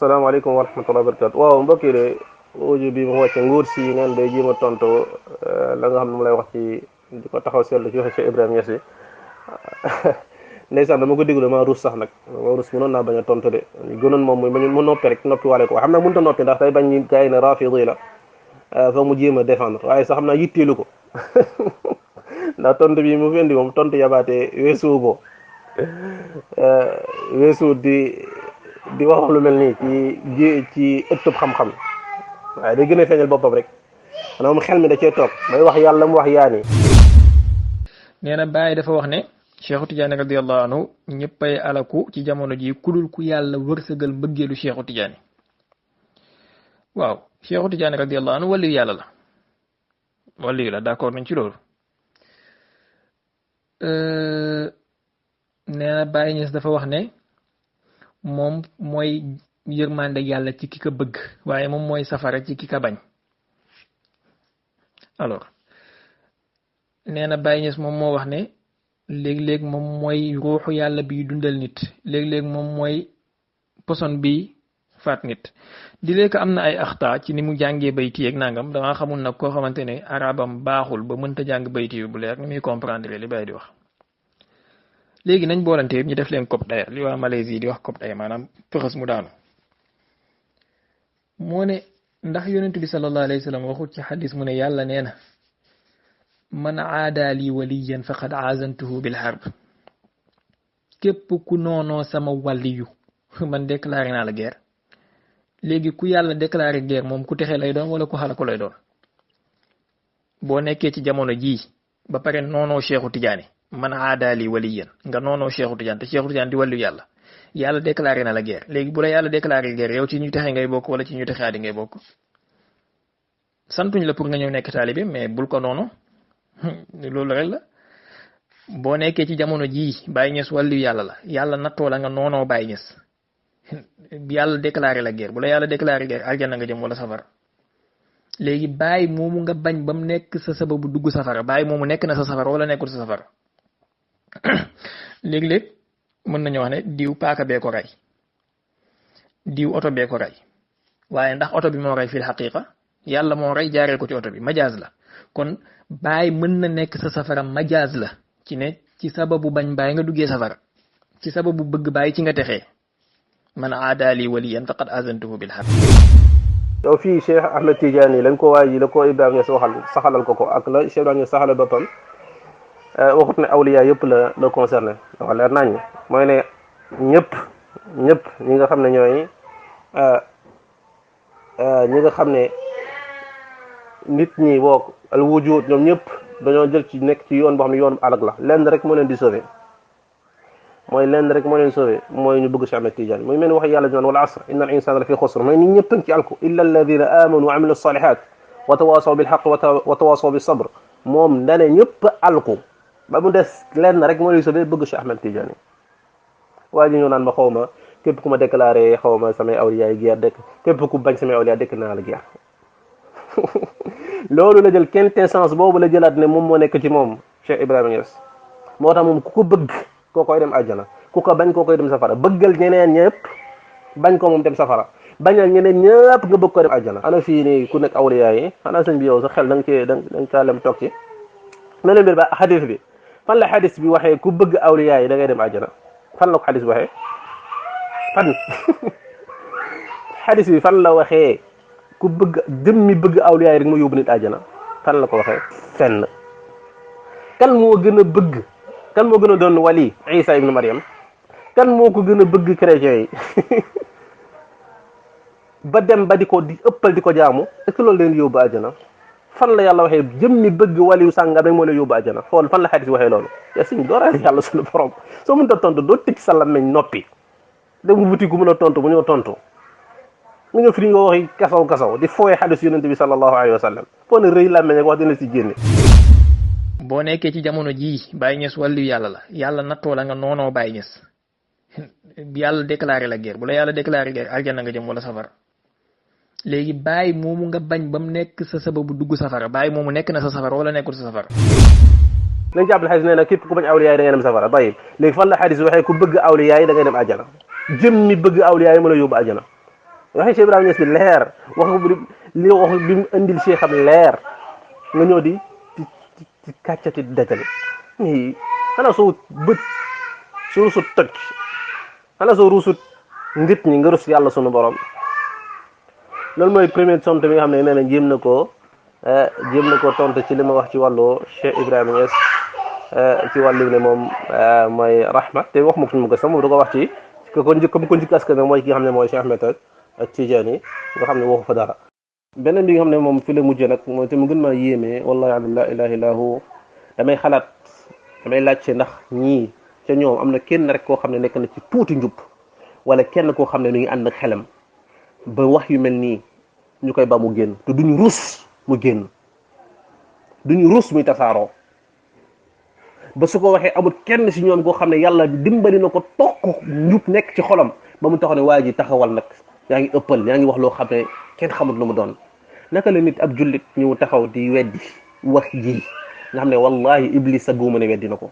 salaamaaleykum wa rahmatullahi wa barakatu. waaw mbokk yi de audio bi ma wàcce nguur si neen day jéem a tontu la nga xam ne mu lay wax ci di ko taxaw seetlu ci waxe Cheikh Ibrahima Niass bi ndeysaan dama ko déglu dama ruus sax nag dama ruus mënoon naa bañ a tontu de gënoon moom mooy mu noppi rek noppi waale ko xam naa mënut a noppi ndax day bañ ñi gars yi ne rafidi la fa mu jéem a défendre waaye sax xam naa yitteelu ko ndax tontu bi mu fendi moom tontu yabaate weesuwu ko weesu di wax lu mel nii ci ëttub xam-xam waaye day gën a feeñal boppam rek xanaa moom xel mi da cee toog may wax yàlla mu wax yaani. nee na Baye dafa wax ne Cheikhu Tidiane radiyallahu anhu ñëppay alaku ci jamono ji kudul ku yàlla wërsëgal mbëggeelu Cheikhu Tidiane. waaw Cheikhu Tidiane radiyallahu anhu waliyu yàlla la waliyu la d'accord nañ ci loolu. nee na Baye Niass dafa wax ne moom mooy yërmande yàlla ci ki ka bëgg waaye moom mooy safara ci ki ka bañ. alors nee na Baye Niass moom moo wax ne léeg-léeg moom mooy ruuxu yàlla biy dundal nit léeg-léeg moom mooy poson bi faat nit di léegi am na ay axta ci ni mu jàngee bayti yeeg nangam danga xamul nag koo xamante ne arabam baaxul ba mënta jàng bayti bu leer ni muy comprendre li Baye di wax. léegi nañ boolante yëpp ñu def leen cop daya li waa Malaisie di wax cop daya maanaam fëxës mu daanu moo ne ndax yonent bi sallallahu alayhi wa sallam waxut ci xadis mu ne yàlla nee na man aada li waliyan faqad aazantuhu bil harb képp ku noonoo sama wàlliyu man déclaré naa la guerre. léegi ku yàlla déclaré guerre moom ku texe lay doon wala ku xalaku lay doon boo nekkee ci jamono jii ba pare noonoo Cheikhu Tidiane man aadaali waliyan nga noonoo Cheikhu Tidiane te Cheikhu Tidiane di wàllu yàlla déclaré na la guerre léegi bu la yàlla déclaré guerre yow ci ñu texe ngay bokk wala ci ñu texe adi ngay bokk. santuñ la pour nga ñëw nekk taalibe mais bul ko noonu loolu rek la boo nekkee ci jamono jii Baye Niass wàllu yàlla la yàlla nattoo la nga noonoo Baye Niass yàlla déclaré la guerre bu la yàlla déclaré guerre aljana nga jëm wala safara. léegi Baye moomu nga bañ ba mu nekk sa sababu dugg safara Baye moomu nekk na sa safara wala nekkul sa safara. léeg-léeg mën nañu wax ne diw paaka bee ko rey diw oto bee ko rey waaye ndax oto bi moo rey fil xaqiqa yàlla moo rey jaaree ko ci oto bi majaaz la kon Baye mën na nekk sa safara majaaz la ci ne ci sababu bañ Baye nga duggee safara ci sababu bëgg Baye ci nga texee man aadaali waliyan faqad azantuhu bil harb. yow fii Cheikh Ahmed Tidiane lañ ko waay ji la ko Ibrahima Niass waxal saxalal ko ak la Cheikh Ibrahima Niass saxalal boppam waxut ne awliya yëpp la concerné dafa leer nañ mooy ne ñëpp ñi nga xam ne ñooy ñi nga xam ne nit ñi wook al wujud ñoom ñëpp dañoo jël ci nekk ci yoon boo xam ne yoon alag la lenn rek moo leen di sauvé mooy lenn rek moo leen sauvé mooy ñu bëgg Cheikh Ahmed Tidiane mooy mel ni wax yàlla di naan wal asr inna al insana la fi xusr mooy nit ñëpp ci alku illa alladina amanu wa amilu salihat wa tawasaw bil haqq wa tawasaw bis sabr moom dane ñëpp alku ba mu des lenn rek moo lay sauvé bëgg Cheikh Ahmed Tidiane waaye ñu naan ma xaw ma képp ku ma déclaré xaw ma samay awliya guerre dëkk képp ku bañ samay awliya dëkk naa la guerre loolu la jël quintessence boobu la jëlaat ne moom moo nekk ci moom Cheikh Ibrahima Niass moo tax moom ku ko bëgg koo koy dem àjjana ku ko bañ koo koy dem safara bëggal ñeneen ñëpp bañ ko moom dem safara bañal ñeneen ñëpp nga bëgg ko dem àjjana. ana fii nii ku nekk awliya yi xanaa sëñ bi yow sa xel da nga cee da nga caa lem toog ci mel mbir ba xadis bi fan la xadis bi waxee ku bëgg awliya yi da ngay dem àjjana fan la ko xadis bi waxee fan xadis bi fan la waxee ku bëgg jëmmi bëgg awliya yi rek mu yóbbu nit àjjana fan la ko waxee fenn. kan moo gën a bëgg kan moo gën a doon wali Isa ibnu Maryam kan moo ko gën a bëgg chrétien yi ba dem ba di ko di ëppal di ko jaamu est-ce que loolu leen yóbbu àjjana fan la yàlla waxee jëmmi bëgg waliyu sàngam rek moo leen yóbbu àjjana xool fan la xadis waxee loolu ya siñ dooraale yàlla suñu borom soo mënta tontu doo tëj sa làmmiñ noppi dem wuti ku mën a tontu mu ñëw tontu nga ñëw fi nga waxi kasaw di fooyee xadis yonente bi sallallahu alayhi wa sallam foo ne rëy làmmiñ ak wax dina si génne. boo nekkee ci jamono jii Baye Niass wàllu yàlla la yàlla nattoo la nga noonoo Baye Niass yàlla déclaré la guerre bu la yàlla déclaré guerre aljana nga jëm wala safara. léegi Baye moomu nga bañ ba mu nekk sa sababu dugg safara Baye moomu nekk na sa safara wala nekkul sa safara. lañ jàppale xadis nee na képp ku bañ awliya yi da ngay dem safara bàyyi léegi fan la xadis waxee ku bëgg awliya yi da ngay dem àjjana jëmmi bëgg awliya yi mën a yóbbu àjjana waxi Cheikh Ibrahima Niass bi leer wax li wax bi mu indil Cheikh am leer nga ñëw di ci kàccati dajale mais xanaa soo bët soo rusut toj xanaa soo rusut nit ñi nga rus yàlla sunu borom loolu mooy première tontu bi nga xam ne nee na jéem na koo tontu ci li ma wax ci wàllu Cheikh Ibrahima Niass ci wàllu ne moom mooy rahma te wax ma ko sax moom da ko wax ci ko njëkk askan nag mooy ki nga xam ne mooy Cheikh Ahmed ak Tidiane nga xam ne waxu fa dara. beneen bi nga xam ne moom fi la mujjee nag mooy te mu gën maa yéeme wallahi la ilaha illa hu damay xalaat damay laajte ndax ñii ca ñoom am na kenn rek koo xam ne nekk na ci tuuti njub wala kenn koo xam ne mi ngi ànd ak xelam ba wax yu mel nii ñu koy ba mu génn te duñu rus mu génn duñu rus muy tasaaroo ba su ko waxee amul kenn si ñoom koo xam ne yàlla dimbali na ko toq njub nekk ci xolam ba mu taxaw ne waa ji taxawal nag yaa ngi ëppal yaa ngi wax loo xam ne kenn xamut lu mu doon naka la nit ab jullit ñëw taxaw di weddi wax ji nga xam ne wallahi iblis sa guuma ne weddi na ko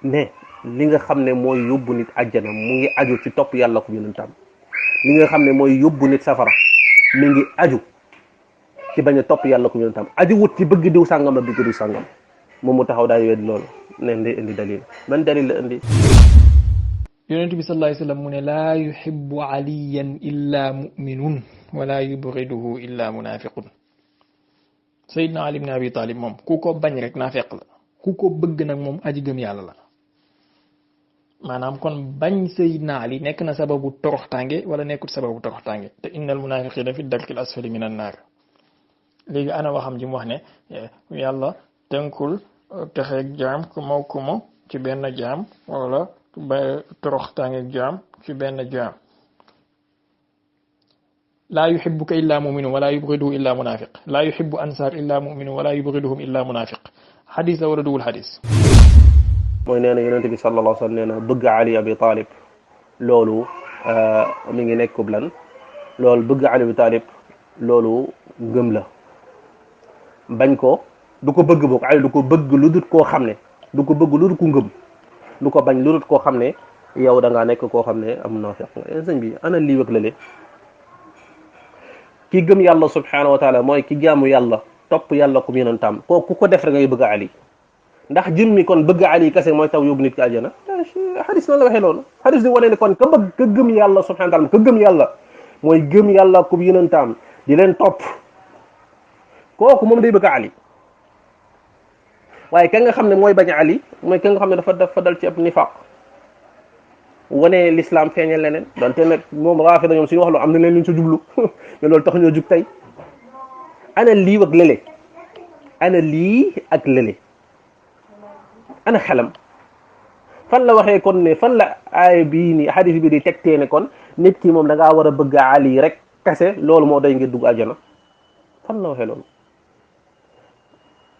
ne li nga xam ne mooy yóbbu nit àjjana mu ngi aju ci topp yàlla ko yonentam li nga xam ne mooy yóbbu nit safara mi ngi aju ci bañ a topp yàlla ko yonentam aju wut ci bëgg diw sàngam la bëgg diw sàngam moom mu taxaw daal di weddi loolu ne ndi indi dalil ban dalil la indi yonent bi sallallahu alayhi wa sallam mu ne laa yuhibbu aliyan illa muminun wala yubriduhu illa munafiqun Seydina Ali ibn Abi Talib moom ku ko bañ rek naafeq la ku ko bëgg nag moom aji gëm yàlla la maanaam kon bañ Seydina Ali nekk na sababu toroxtaange wala nekkut sababu toroxtaange te innal munafiqina fi darkil asfali min an naar léegi ana waxam ji mu wax ne yàlla tënkul texeeg jaam ku ma ci benn jaam wala ba toroxtaange jaam ci benn jaam laa yuhibbuka illa muminun wala yubghiduhu illa munafiq laa yuhibbu ansaar illa muminun wala yubghiduhum illa munafiq xadis la wala duwul xadis mooy nee na yonente bi sallallahu alayhi wa sallam nee na bëgg Ali Abi Talib loolu mi ngi nekkub lan loolu bëgg Ali Abi Talib loolu ngëm la bañ ko du ko bëgg boog Ali du ko bëgg lu dut koo xam ne du ko bëgg lu dut ku ngëm du ko bañ lu dut koo xam ne yow da ngaa nekk koo xam ne am naafiq nga sëñ bi ana lii wëg lale ki gëm yàlla subhanahu wa taala mooy ki jaamu yàlla topp yàlla ku yonentam ku ko def rek ngay bëgg Ali ndax jëmmi kon bëgg Ali kese mooy taw yóbbu nit ki àjjana xadis na la waxee loolu xadis di wane ne kon ka bëgg ka gëm yàlla subhanahu wa taala ka gëm yàlla mooy gëm yàlla ku yonentam di leen topp kooku moom day bëgg Ali waaye ka nga xam ne mooy bañ Ali mooy ka nga xam ne dafa dal ci ab nifaq wane l'islam feeñal leneen donte nag moom raafida ñoom suñu wax loo am na leen luñ sa jublu mais loolu tax ñoo jug tey ana lii ak lële ana lii ak lële ana xelam fan la waxee kon ne fan la aaya bii ni hadith bi di tegtee ne kon nit ki moom da ngaa war a bëgg Ali rek kese loolu moo doy ngir dugg àjjana fan la waxee loolu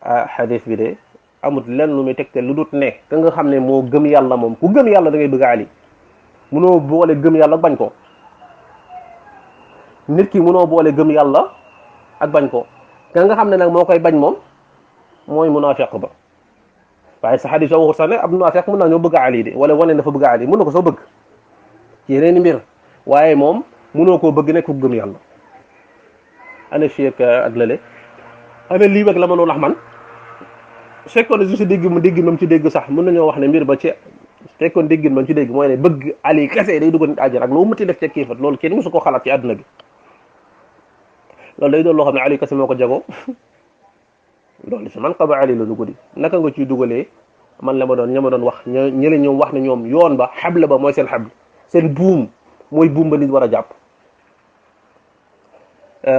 hadith bi de amut lenn lu muy tegte lu dut ne ka nga xam ne moo gëm yàlla moom ku gëm yàlla da ngay bëgg Ali munoo boole gëm yàlla ak bañ ko nit ki munoo boole gëm yàlla ak bañ ko ka nga xam ne nag moo koy bañ moom mooy munaafiq ba waaye sa xadis waxut sax ne ab munaafiq mën naa ñoo bëgg Ali de wala wane dafa bëgg Ali mën na ko soo bëgg ci yeneen mbir waaye moom munoo koo bëgg nekk ku gëm yàlla ana fiek ak lële ana lii ak la ma doon wax man fekkoon ne su si dégg mam ci dégg sax mën nañoo wax ne mbir ba ci fekkoon déggin man ci dégg mooy ne bëgg Ali kese day dugg nit àjjana ak loo mënti def ca kiifat loolu kenn mësu ko xalaat ci àdduna bi loolu day doon loo xam ne Ali kese moo ko jagoo loolu si man xaba Ali la dugg di naka nga ciy dugalee man la ma doon ña ma doon wax ñële ñoom wax ne ñoom yoon ba xabla ba mooy seen xabl seen buum mooy buum ba nit war a jàpp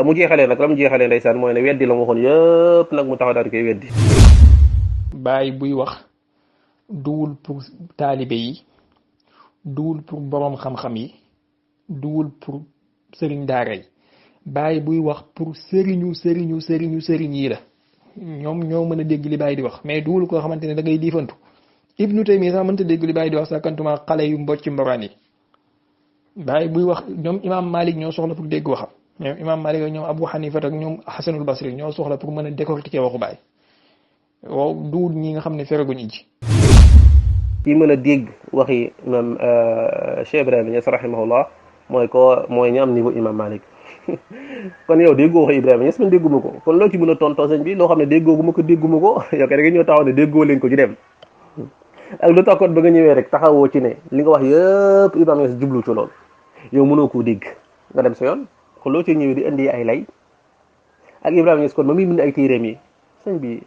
mu jeexalee nag la mu jeexalee ndeysaan mooy ne weddi la ma waxoon yëpp nag mu taxaw daal di koy weddi bàyyi buy wax duwul pour taalibe yi duwul pour borom xam-xam yi duwul pour sëriñ daara yi bàyyi buy wax pour sëriñu yi la ñoom ñoo mën a dégg li bàyyi di wax mais duwul koo xamante ne da ngay diifantu Ibnu Taymiya sax mënta dégg li bàyyi di wax sàkkantuma xale yu mbocc mboraan yi bàyyi buy wax ñoom imam Malik ñoo soxla pour dégg waxam ñoom imam Malik ak ñoom Abu Hanifa ak ñoom Hasanul Basri ñoo soxla pour mën a décortiquer waxu bàyyi waaw duwul ñi nga xam ne feraguñ iji yi mën a dégg waxi imam Cheikh Ibrahima Niass rahimahullah mooy ñu am niveau imam Malik kon yow déggoo wax Ibrahima Niass man dégguma ko kon loo ci mën a tontoo sëñ bi loo xam ne déggooguma ko dégguma ko yow kay da nga ñëw taxaw ne déggoo leen ko ñu dem ak lu tax kon ba nga ñëwee rek taxawoo ci ne li nga wax yëpp Ibrahima Niass jublu ci lool yow mënoo koo dégg nga dem sa yoon kon loo ci ñëwee di indi ay lay ak Ibrahima Niass kon ba muy bind ay téeréem yi sëñ bi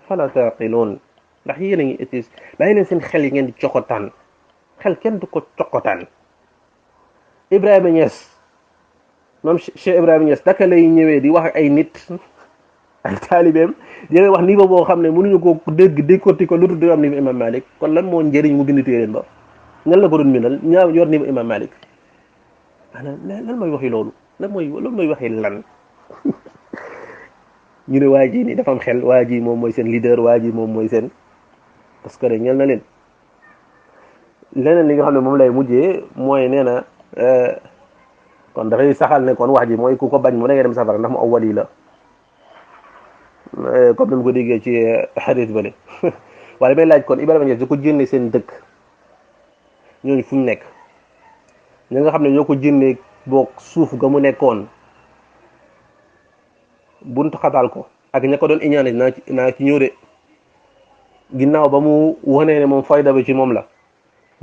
fala taqiloon ndax yéen a ngi étis bàyyi leen seen xel yi ngeen di cokotaan xel kenn du ko cokotaan Ibrahima Niass moom Cheikh Ibrahima Niass daka lay ñëwee di wax ak ay nit ay taalibeem di leen wax niveau boo xam ne mënuñu ko dégg décortiquer ko lu tudd am niveau imam Malik kon lan moo njëriñ mu bind téeréen ba ñan la ko doon bindal ñaa yor niveau imam Malik maanaam lan mooy waxi loolu loolu mooy waxi lan ñu ne waa ji nii dafa am xel waa ji moom mooy seen leader waa ji moom mooy seen parce que ñel na leen leneen li nga xam ne moom lay mujjee mooy nee na kon dafay saxal ne kon wax ji mooy ku ko bañ mu da ngay dem safara ndax mu aw wali la comme ni mu ko déggee ci xarit bale waaye damay laaj kon Ibrahima Niass di ko jénne seen dëkk ñooñu fu ñu nekk ñi nga xam ne ñoo ko jénnee boog suuf ga mu nekkoon buntu xataal ko ak ña ko doon iñaane naa ci ñëw de ginnaaw ba mu wanee ne moom fayda bi ci moom la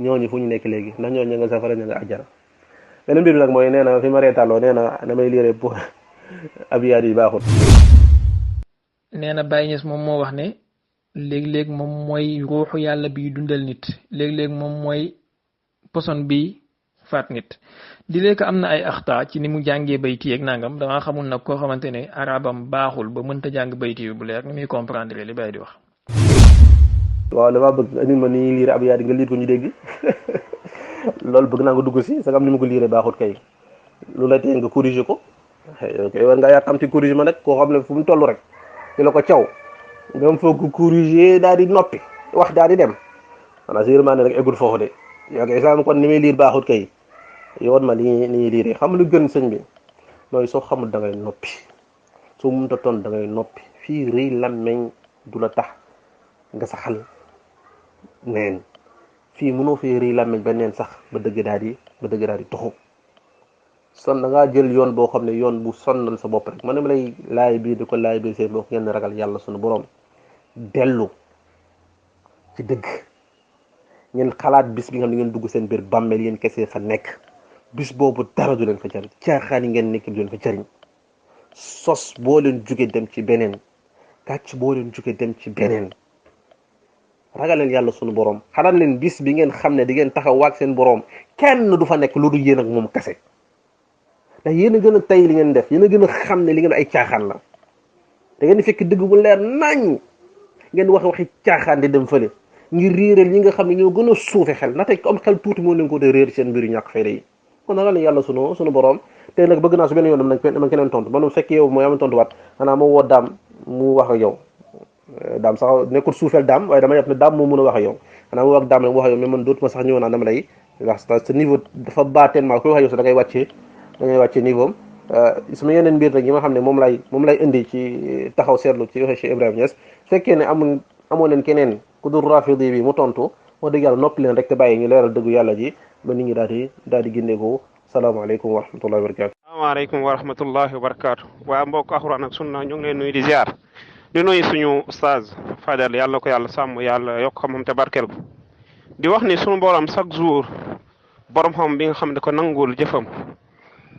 ñooñu fu ñu nekk léegi ndax ñooñu ña nga safara ña nga àjjana beneen mbir bi nag mooy nee na fi ma reetaloo nee na damay liire pour abiyaat yi baaxul. nee na Baye Niass moom moo wax ne léeg-léeg moom mooy ruuxu yàlla biy dundal nit léeg-léeg moom mooy poson bi faat nit di léegi am na ay axta ci ni mu jàngee bayti ak nangam danga xamul nag koo xamante ne arabam baaxul ba mënta jàng bayti yu bu leer ni muy comprendre li Baye di wax. waaw damaa bëgg andil ma ni liire abiyaat nga liir ko ñu dégg loolu bëgg naa nga dugg si sa am ni ma ko liiree baaxut kay lu la tee nga corriger ko kay war ngaa yàkkamti corriger ma nag koo xam ne fu mu toll rek ci la ko caw nga foog ko corriger daal di noppi wax daal di dem xanaa si yërmande rek eggul foofu de yow kay islam kon ni may liir baaxut kay yoon ma li ñuy liiree xam lu gën sëñ bi mooy soo xamul da ngay noppi soo mënta toon da ngay noppi fii rëy làmmeñ du la tax nga saxal neen fii mënoo fee rëy làmmeñ ba neen sax ba dëgg daal di toxu son da ngaa jël yoon boo xam ne yoon bu sonnal sa bopp rek man dama lay laay bii di ko laay bii seen bokk ngeen ragal yàlla sunu borom dellu ci dëgg ngeen xalaat bis bi nga xam ne ngeen dugg seen biir bàmmeel yéen kese fa nekk bis boobu dara du leen fa jariñ caaxaan yi ngeen nekk du leen fa jariñ sos boo leen jóge dem ci beneen kàcc boo leen jóge dem ci beneen ragal leen yàlla sunu borom xalaat leen bis bi ngeen xam ne di ngeen taxaw waag seen borom kenn du fa nekk lu dul yéen ak moom kese ndax yéen a gën a tay li ngeen def yéen a gën a xam ne li ngeen ay caaxaan la da ngeen di fekk dëgg bu leer nañ ngeen waxi caaxaan di dem fële ngir réeral ñi nga xam ne ñoo gën a suufe xel na tey ko am xel tuuti moo leen ko de réer seen mbiru ñàkk fayda yi kon ragal leen yàlla sunu borom te nag bëgg naa su benn yoon dama keneen tontu man fekk yow mooy am tontu waat xanaa ma woo daam mu wax ak yow daam sax nekkul suufeel daam waaye dama yàpp ne daam moo mën a wax ak yow xanaa mu wax daam rek mu wax ak yow mais man dootuma sax ñëw naa dama lay wax sa niveau dafa baa tellement koy wax yow sax da ngay wàccee niveau sama yeneen mbir rek yi ma xam ne moom lay indi ci taxaw seetlu ci waxe Cheikh Ibrahima Niass fekkee ne amoo leen keneen ku dul rafidi bi mu tontu wax dëgg yàlla noppi leen rek te bàyyi ñu leeral dëggu yàlla ji ba nit ñi daal di gindeeku salaamaaleykum wa rahmatullahi wa barakatu asalaamaaleykum wa rahmatullahi wa barakatu waa mbokk Alxuraan ak sunna ñu ngi leen nuyu di ziar di nuyu suñu ustaaz Fadel yàlla ko yàlla sàmm yàlla yokk xam-xam te barkeel ko di wax ni suñu borom chaque jour borom xam bi nga xam ne ko nangul jëfam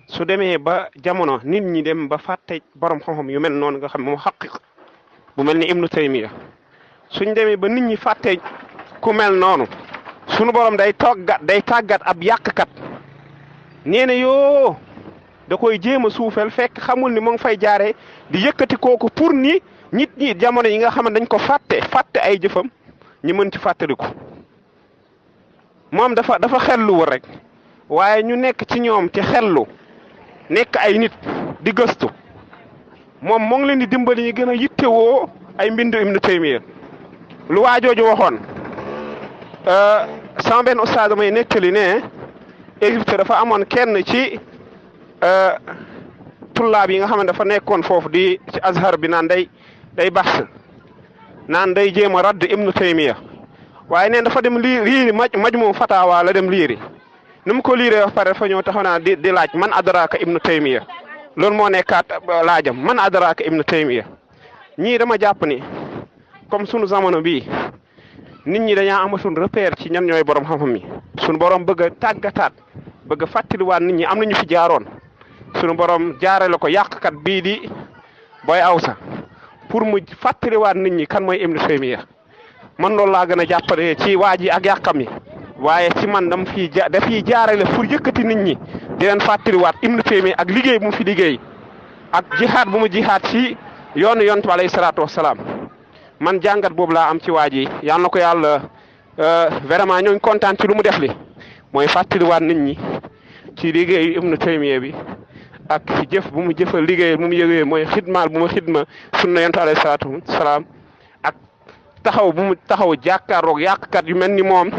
su demee ba jamono nit ñi dem ba fàtte borom xam-xam yu mel noonu nga xam ne moom xaqiq bu mel ni Ibnu Taymiya suñ demee ba nit ñi fàtte ku mel noonu sunu borom day tàggat ab yàqkat nee na yoo da koy jéem a suufel fekk xamul ni mu ngi fay jaaree di yëkkati kooku pour ni nit ñi jamono yi nga xam ne dañ ko fàtte ay jëfam ñu mën ci fàttaliku moom dafa xelluwul rek waaye ñu nekk ci ñoom ci xellu nekk ay nit di gëstu moom moo ngi leen di dimbali ñu gën a yittewoo ay mbindu Ibnu Taymiya lu waajooju waxoon sama benn ustaas may nettali ne Égypte dafa amoon kenn ci tullaab yi nga xam ne dafa nekkoon foofu di ci Azhar bi naan day baxs naan day jéem a radd Ibnu Taymiya waaye neen dafa dem liiri majmu fatawa la dem liiri nu mu ko liiree wax pare fa ñëw taxaw naa di laaj man adraka ibnu taymiya loolu moo nekkaat laajam man adraka ibnu taymiya ñii dama jàpp ni comme sunu jamono bii nit ñi dañaa amatul repère ci ñan ñooy borom xam-xam yi sunu borom bëgg a tàggataat bëgg a fàttaliwaat nit ñi am na ñu fi jaaroon sunu borom jaarale ko yàqkat bii di Boy Awsa pour mu fàttaliwaat nit ñi kan mooy ibnu taymiya man loolu laa gën a jàppale ci waa ji ak yàqam yi waaye ci man dafiy jaarale pour yëkkati nit ñi di leen fàttaliwaat ibnu taymiya ak liggéey bu mu fi liggéey ak jihaad bu mu jihaad ci yoonu yonent bi alayhi salaatu wassalaam man jàngat boobu laa am ci waa ji yal na ko yàlla vraiment ñoo ngi kontaan ci lu mu def li mooy fàttaliwaat nit ñi ci liggéeyu ibnu taymiya bi ak jëf bu mu jëfal liggéey bu mu yëgee mooy xidmaal bu mu xidma sunna yonent alayhi salaatu wassalaam ak taxaw bu mu taxaw jàkkaarloog yàqkat yu mel ni moom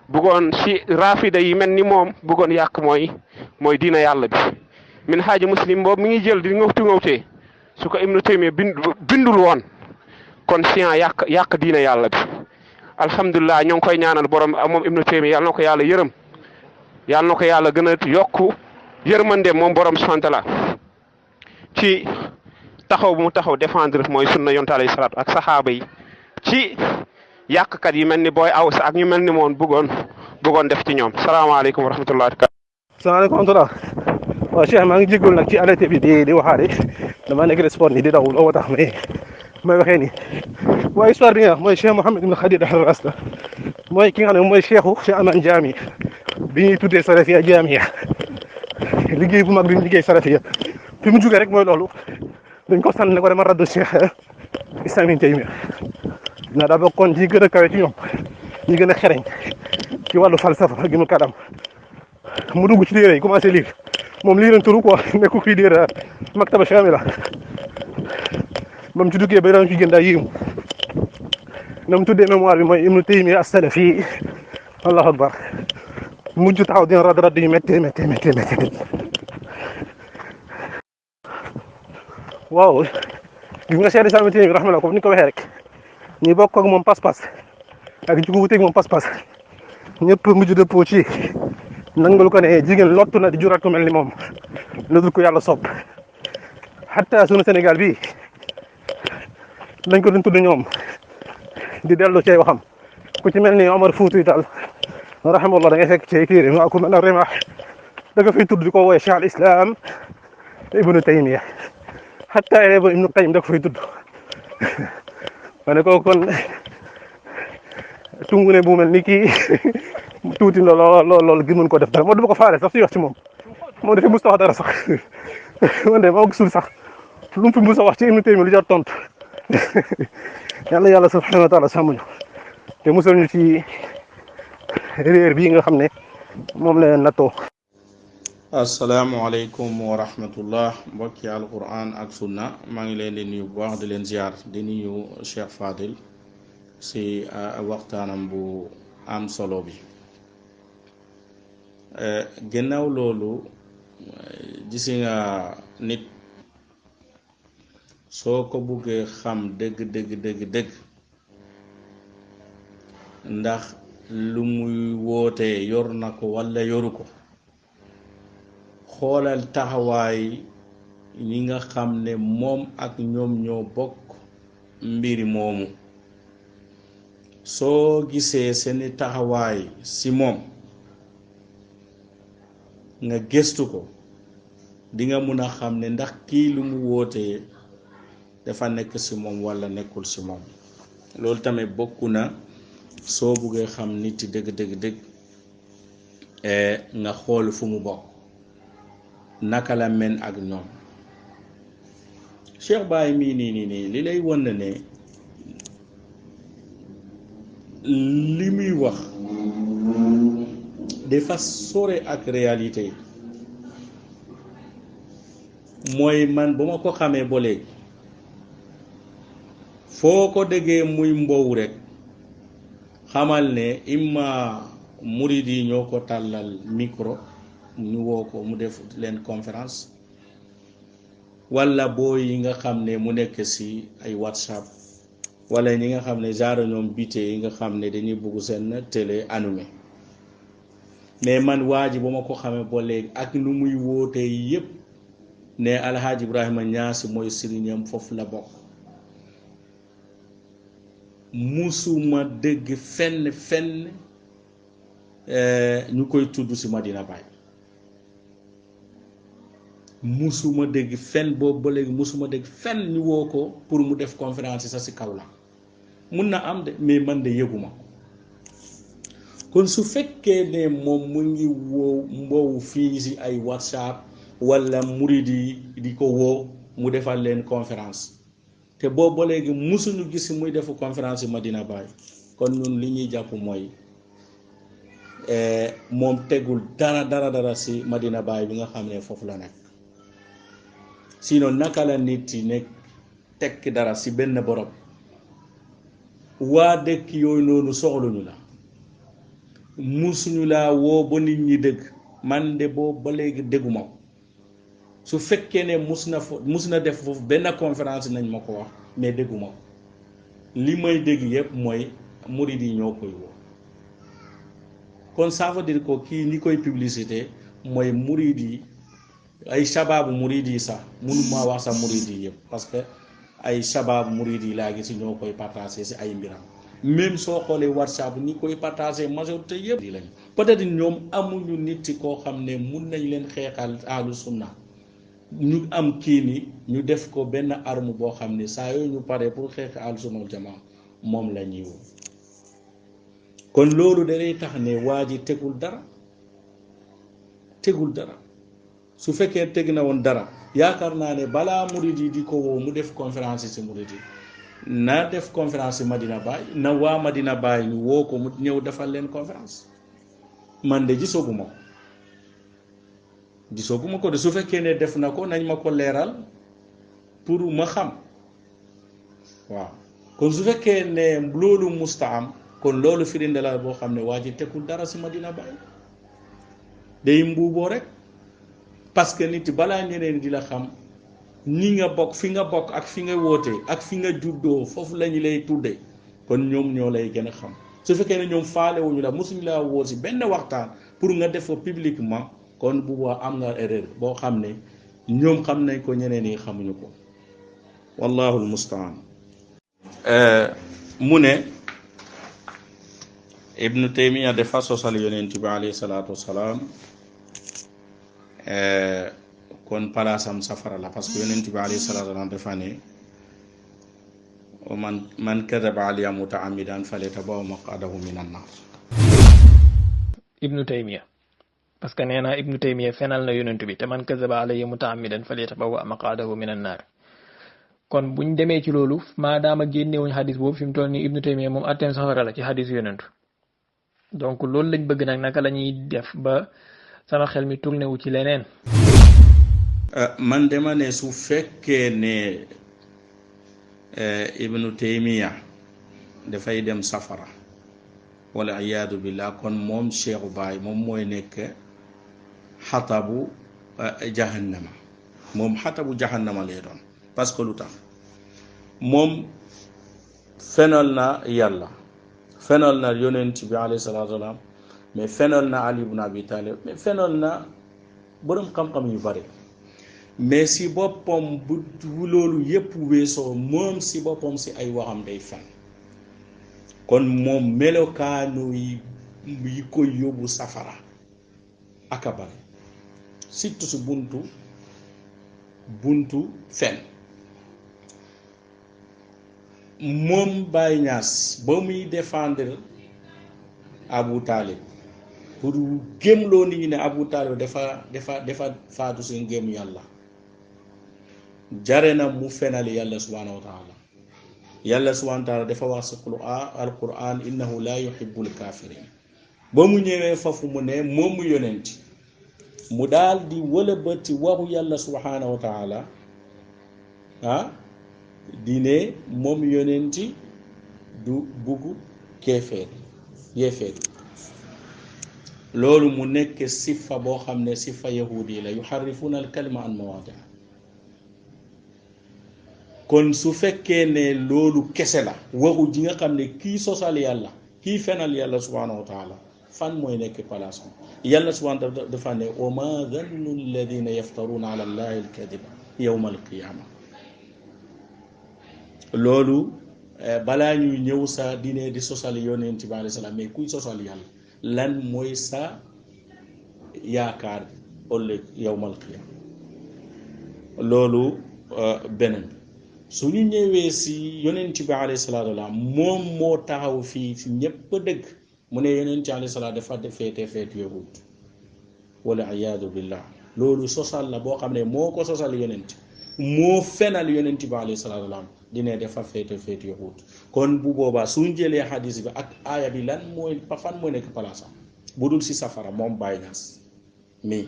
bëggoon ci rafida yi mel ni moom bëggoon yàq mooy diina yàlla bi min haaji muslim boobu mi ngi jël di ngawtee su ko ibnu taymiya bindul woon kon science yàq diina yàlla bi alhamdulilah ñoo ngi koy ñaanal borom moom ibnu taymiya yàlla na ko yàlla yërëm yàlla na ko yàlla gën a yokku yërmande moom borom subhanahu wa taala ci taxaw bu mu taxaw défendre mooy sunna yonent alayhi salaatu ak saxaaba yi ci yàqkat yi mel ni Boy Awsa ak ñu mel ni moom bëggoon def ci ñoom salaamaaleykum wa rahmatullahi. salaamaaleykum wa rahmatulah. waaw Cheikh maa ngi jégalu nag ci arrêté bi di waxaale dama nekk sport ni di daw loo tax may waxee ni waaye histoire bi nga wax mooy Cheikh Mouhamed ibn Khadid al-Ras la mooy ki nga xam ne mooy Cheikhu Cheikh Aman Jaami bi ñuy tuddee Salafiya Jaamiya liggéey bu mag bi ñu liggéey Salafiya fi mu jugee rek mooy loolu dañ ko sant ne ko dama raddu Cheikh Islam Ibn Taymiya na daa bokkoon ñi gën a kawe ci ñoom ñi gën a xereñ ci wàllu falsafa ak gëmu kadam mu dugg ci téere yi commencé lire moom lii leen turu quoi nekku fii lire maktaba shamila ba mu ci duggee ba daan ci gën daa yéemu na mu tuddee mémoire bi mooy Ibnu Taymiya as-Salafi allahu akbar mujj taxaw dina radd yu métti waaw gis nga Cheikh Islam Ibn Taymiya rahimahullah comme ni ko waxee rek ñi bokk ak moom pas-pas ak ñi ko wuteeg moom pas-pas ñëpp mujj dëppoo ci nangul ko ne jigéen lottu na di jurat ko mel ni moom lu dul ko yàlla sopp xatta sunu Sénégal bi dañ ko doon tudd ñoom di dellu ci ay waxam ku ci mel ni Omar Fuuti Taal rahimahullah da ngay fekk ci téere ma ku mel ne Rimah da nga fay tudd di ko wooye Cheikh al Islam Ibnu Taymiya xatta Ibnu Qayyim da ko fay tudd ma ne ko kon tungu ne bu mel ni kii tuuti na lool gi mën ko def dara moo dama ko faale sax si wax ci moom dafa mës a wax dara sax man de maa gisul sax lu mu fi mës a wax ci Ibnu Taymiya lu jar tontu yàlla subhanahu wa taala sàmm ñu te musal ñu ci réer bii nga xam ne moom la nattoo. asalaamaaleykum wa rahmatullah mbokki alquran ak sunna maa ngi leen di nuyu bu baax di leen ziar di nuyu Cheikh Fadil si waxtaanam bu am solo bi gannaaw loolu gisi nga nit soo ko buggee xam dëgg ndax lu muy wootee yor na ko walla yoru ko xoolal taxawaay ñi nga xam ne moom ak ñoom ñoo bokk mbiri moomu soo gisee seeni taxawaay ci moom nga gëstu ko di nga mun a xam ne ndax kii lu mu wootee dafa nekk ci moom walla nekkul ci moom loolu tamit bokk na soo buggee xam nit yi dëgg nga xool fu mu bokk naka la men ak ñoom Cheikh Baye mii nii li lay won ne li muy wax dafa sore ak réalité yi mooy man bu ma ko xamee ba léegi foo ko déggee muy mbow rek xamal ne imma murid yi ñoo ko tàllal micro ñu woo ko mu def leen conférence walla booy yi nga xam ne mu nekk ci ay WhatsApp walla ñi nga xam ne genre ñoom bité yi nga xam ne dañuy bëgg seen télé animé mais man waa ji ba ma ko xamee ba léegi ak nu muy wootee yépp ne Alhaji Ibrahima Niass mooy sëriñam foofu la bokk musuma dégg fenn ñu koy tudd ci Medina Baye musuma dégg fenn boobu ba léegi musuma dégg fenn ñu woo ko pour mu def conférence sax ci kaw la mun na am de mais man de yëguma kon su fekkee ne moom mu ngi woo mboowu fii ci ay WhatsApp walla murid yi di ko woo mu defal leen conférence te boobu ba léegi musuñu gis muy defu conférence ci Medina Baye kon ñun li ñuy jàpp mooy moom tegul dara ci Medina Baye bi nga xam ne foofu la nekk sinon naka la nit yi nekk tekk dara ci benn borom waa dëkk yooyu noonu soxluñu la musuñu laa woo ba nit ñi dégg man de boobu ba léegi dégguma ko su fekkee ne mus na def foofu benn conférence nañ ma ko wax mais dégguma ko li may dégg yépp mooy murid yi ñoo koy woo kon ça veut dire que kii ni koy publicité mooy murid yi ay shababu murid yi sax mënuma wax sax murid yi yépp parce que ay shababu murid yi laa gis ñoo koy partagé ci ay mbiram même soo xoolee WhatsApp ni koy partagé majorité yépp di lañu peut-être ñoom amuñu nit ci koo xam ne mun nañ leen xeexal ahlu sunna ñu am kii ni ñu def ko benn arme boo xam ne saa yooyu ñu pare pour xeex ahlu sunna wal jamaa moom la ñuy woo kon loolu danay tax ne waa ji tegul dara su fekkee teg na woon dara yaakaar naa ne balaa murid yi di ko woo mu def conférence ci murid yi na def conférence ci Medina Baye na waa Medina Baye ñu woo ko mu ñëw defal leen conférence man de gisaguma ko de su fekkee ne def na ko nañ ma ko leeral pour ma xam waaw kon su fekkee ne loolu musta am kon loolu firinde la boo xam ne waa ji tekkul dara ci Medina Baye day mbuuboo rek parce que nit balaa ñeneen di la xam ni nga bokk fi nga bokk ak fi nga woote ak fi nga juddoo foofu lañu lay tuddee kon ñoom ñoo lay gën a xam su fekkee ne ñoom faalewuñu la mosuñu laa woo ci benn waxtaan pour nga def ko publiquement kon bu boobaa am nga erreur boo xam ne ñoom xam nañ ko ñeneen yi xamuñu ko wallahu almustaan mu ne Ibnu Taymiya dafa sosal yonent bi alayhi salaatu wassalaam kon palaasam safara la parce que yonent bi alayhi salaatu wassalaam dafa ne man kadaba alayya mutaamidan falyatabawa maqadahu min annar. Ibnu Taymiya parce que nee naa Ibnu Taymiya fenal na yonent bi te man kadaba alayya mutaamidan falyatabawa maqadahu min annar kon buñ demee ci loolu maadaama génnewuñ xadis boobu fi mu toll nii Ibnu Taymiya moom atteem safara la ci xadis yonentu donc loolu lañ bëgg nag naka la ñuy def ba sama xel mi tourné wu ci leneen. man dama ne su fekkee ne Ibnu Taymiya dafay dem safara wala iyaadu billah kon moom Cheikhu Baay moom mooy nekk xatabu jahannama moom xatabu jahannama lay doon parce que lu tax moom fenal na yàlla fenal na yonent bi alayhi salaatu wa salaam mais fenal na Ali ibn Abi Talib mais fenal na boroom xam-xam yu bari mais si boppam bu loolu yépp weesoo moom si boppam si ay waxam day fen kon moom melokaanu yi koy yóbbu safara aka bari surtout si buntu fen moom Baye Niass ba muy défendre Abu Talib pour gémloo nit ñi ne Abu Talib dafa faatu si ngëm yàlla jare na mu fenal yàlla subhanahu wa taala yàlla subhanahu wa taala dafa wax si alquran innahu la yuhibbul kafirin ba mu ñëwee foofu mu ne moom mu yonent mu daal di wëlbati waxu yàlla subhanahu wa taala di ne moom yonenti du bugg yéeféer loolu mu nekk sifa boo xam ne sifa yahudi la yuharrifuna al kalima an mawaadi kon su fekkee ne loolu kese la waxu ji nga xam ne kii sosal yàlla kii fenal yàlla subhanahu wa taala fan mooy nekk place am yàlla subhanahu wa taala dafa ne wa ma dhannu alladina yaftaruna ala allahi alkadiba yawma alqiyama loolu balaa ñuy ñëw sa dine di sosal yonent bi alayhi salaam mais kuy sosal yàlla lan mooy sa yaakaar ëllëg yawmal qiyaama loolu beneen suñu ñëwee si yonent bi alayhi salaatu wa moom moo taxaw fii si ñépp dëgg mu ne yonent bi alayhi salaatu dafa feete yahud wala iyaadu billah loolu sosal la boo xam ne moo ko sosal yonent moo fenal yonent bi alayhi salaatu wa dine dafa feete yahud kon bu boobaa suñ jëlee hadis bi ak aaya bi lan mooy fan mooy nekk palaasam bu dul si safara moom Baay Ñas mi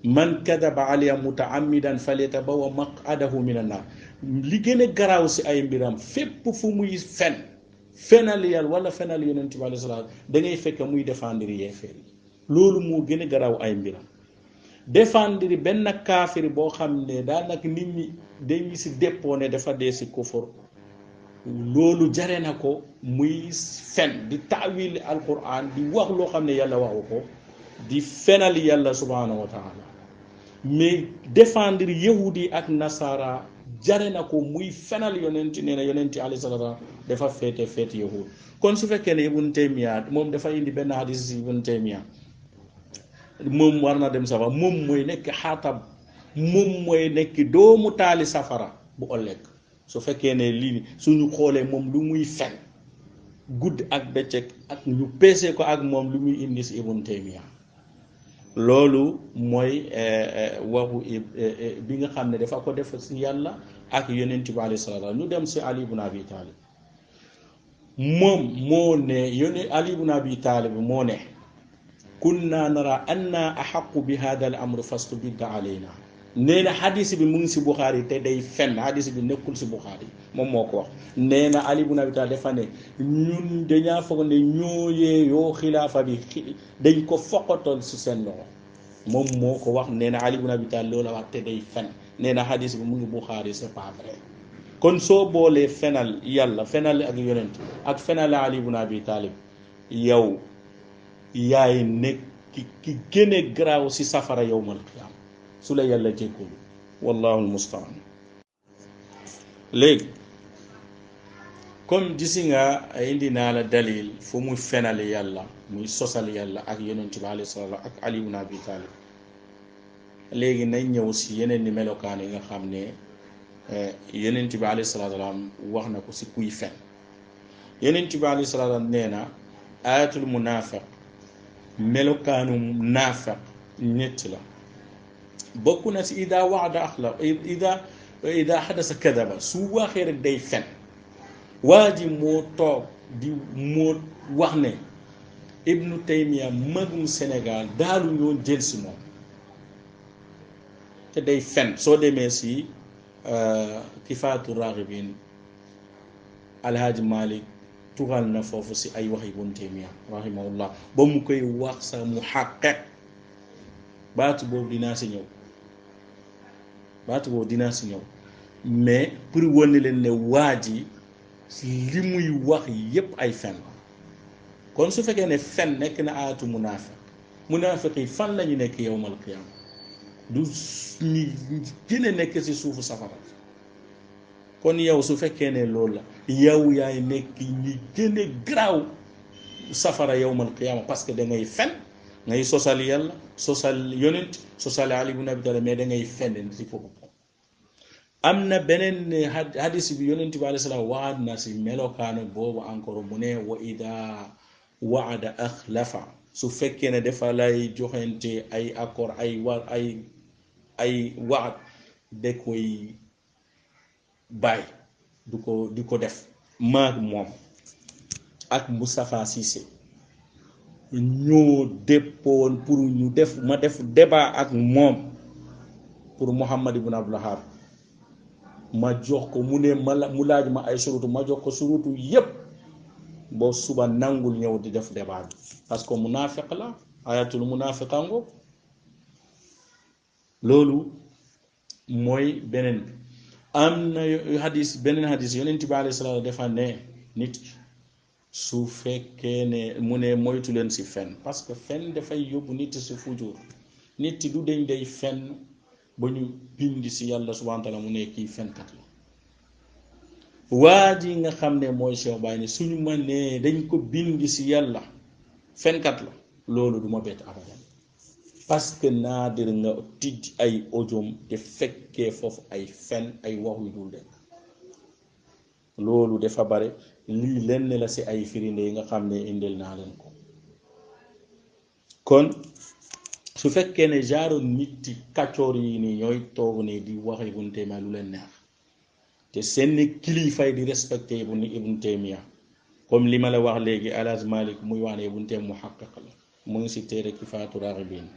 man kadaba alayya mutaammidan falyatabawa maq'adahu minan naar li gën a garaaw si ay mbiram fépp fu muy fenal yàlla wala fenal yonent bi alayhi salaam da ngay fekk muy défendre yéeféer yi loolu moo gën a garaaw ay mbiram défendre benn kaafir boo xam ne daanaka nit ñi dañu si déppoo ne dafa dee si kufur loolu jare na ko muy fen di taawil alquran di wax loo xam ne yàlla waxu ko di fenal yàlla subhanahu wa taala mais défendre yahudi ak nasara jare na ko muy fenal yonent nee na yonent alayhi salaam dafa feete yahud kon su fekkee ne Ibn Taymiya moom dafa indi benn hadis si Ibn Taymiya moom war na dem safara moom mooy nekk xaatab moom mooy nekk doomu taali safara bu ëllëg su fekkee ne lii suñu xoolee moom lu muy fen gudd ak bëccëg ak ñu peese ko ak moom lu muy indi si Ibn Taymiya loolu mooy waxu bi nga xam ne dafa ko def si yàlla ak yonent bi alayhi salaam ñu dem si Ali ibn Abi Talib moom moo ne Ali ibn Abi Talib moo ne kunna nara anna ahaqu bi hada al amr fastubidda alayna nee na hadis bi mu ngi si Bukhari te day fenn hadis bi nekkul si Bukhari moom moo ko wax nee na Ali ibn Abi Talib dafa ne ñun dañaa foog ne ñooyee yoo xilaafa bi dañ ko foqatol si seen loxo moom moo ko wax nee na Ali ibn Abi Talib loolu la wax te day fenn nee na hadis bi mu ngi Bukhari c'est pas vrai kon soo boolee fenal yàlla fenal ak yonent ak fenal Ali ibn Abi Talib yow yaay nekk ki gën a garaaw si safara yawmal qiyaama su la yàlla jéggul wallahu almustaan léegi comme gisi nga indi naa la dalil fu muy fenal yàlla muy sosal yàlla ak yonent bi alayhi salaam ak Ali ibn Abi Talib léegi nañ ñëw si yeneen ni melokaan yi nga xam ne yonent bi alayhi salaam wax na ko si kuy fen yonent bi alayhi salaam nee na ayatul munaafiq melokaanu naafeq ñett la bokk na si ida waada axla ida xadasa kadaba su waxee rek day fen waa ji moo toog di moo wax ne Ibnu Taymiya magum Sénégal daalu ñoon jël si moom te day fen soo demee si kifaatu raghibin Alhaaji Malik tuxal na foofu si ay wax Ibn Taymiya rahimahullah ba mu koy wax sa mu xàqeq baatu boobu dinaa si ñëw mais pour wane leen ne waa ji li muy wax yépp ay fen kon su fekkee ne fen nekk na aatu munaafiq yi fan la ñu nekk yawmal qiyaama du ñi gën a nekk si suufu safara kon yow su fekkee ne loolu la yow yaay nekk ñi gën a garaaw safara yawmal qiyaama parce que da ngay fen ngay sosal yàlla sosal yonent sosal Ali ibn Abi Talib mais da ngay fen si foofu am na beneen hadis bi yonent bi alayhi salaam waat na si melokaanu boobu encore mu ne wa ida waada axlafa su fekkee ne dafa lay joxente ay accord ay waat da koy bàyyi di ko def maag moom ak Moustapha Cissé ñoo déppoon pour ma def débat ak moom pour Muhammad ibn Abdul Wahhab ma jox ko mu ne mu laaj ma ay surutu ma jox ko surutu yépp boo suba nangul ñëw di def débat bi parce que munaafiq la ayatul munaafiqango loolu mooy beneen bi am na beneen hadis yonent bi alayhi salaam dafa ne nit ki su fekkee ne mu ne moytu leen si fen parce que fen dafay yóbbu nit si fujur nit du dañ day fen ba ñu bind si yàlla subhanahu wa taala mu ne kii fenkat la waa ji nga xam ne mooy Cheikh Baye ne suñu ma nee dañ ko bind si yàlla fenkat la loolu du ma bett abadan parce que naadir nga tijj ay audiom te fekkee foofu ay fen ay wax yu dul dëgg loolu dafa bare lii lenn la si ay firinde yi nga xam ne indil naa leen ko kon su fekkee ne genre nit yi kàccoor yi nii ñooy toog ne di wax Ibn Taymiya lu leen neex te seen kilifay di respecté Ibn Taymiya comme li ma la wax léegi Alhaj Malik muy wax ne Ibn Taymiya muhaqqiq la mu ngi si téere Kifaayatu Raaxibiin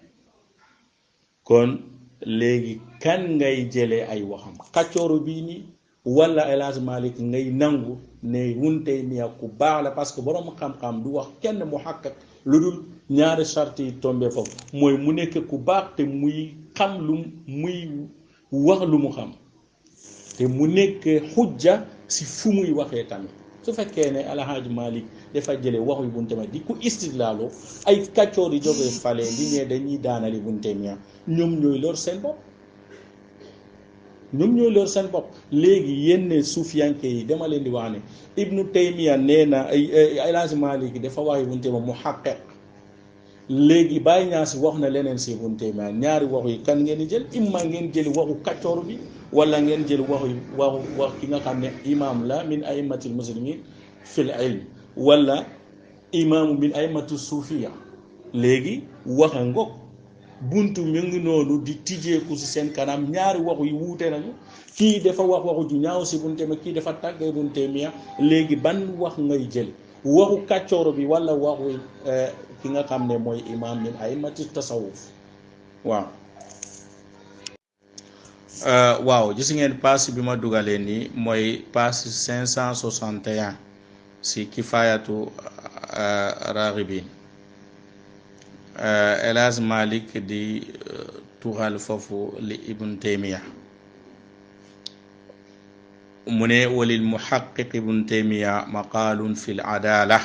kon léegi kan ngay jëlee ay waxam kàccooru bii nii wala Alhaj Malik ngay nangu ne Ibn Taymiya ku baax la parce que borom xam-xam du wax kenn muhaqqiq lu dul ñaari charte yi tombé foofu mooy mu nekk ku baax te muy xam lu muy wax lu mu xam te mu nekk xujja si fu muy waxee tamit su fekkee ne Alhaj Malik dafa jële waxu Ibn Taymiya di ko istidlaalu ay kàccoor yi jógee fale li ne dañuy daanal Ibn Taymiya ñoom ñooy lor seen bopp léegi yenn suufiyanke yi dama leen di wax ne Ibn Taymiya nee na Alhaj Malik dafa wax Ibn Taymiya muhaqqiq léegi Baye Niass wax na leneen si Ibn Taymiya ñaari waxu yi kan ngeen di jël imma ngeen jël waxu kàccoor bi wala ngeen jël wax ki nga xam ne imam la min aimatil muslimin fil ilm wala imam min aimatu suufiya léegi waxa ngoog buntu mu ngi noonu di tijjeeku si seen kanam ñaari waxu yi wuute nañu kii dafa wax waxu ju ñaaw si Ibn Taymiya kii dafa tàgg Ibn Taymiya léegi ban wax ngay jël waxu kàccoor bi wala waxu ki nga xam ne mooy imam min aimati tasawuf waaw gis ngeen pass bi ma dugalee nii mooy pass 561 si Kifaayatu Raaxibiin Alhaj Malik di tuxal foofu li Ibn Taymiya mu ne walil muhaqqiq Ibn Taymiya maqaalun fi al-adaala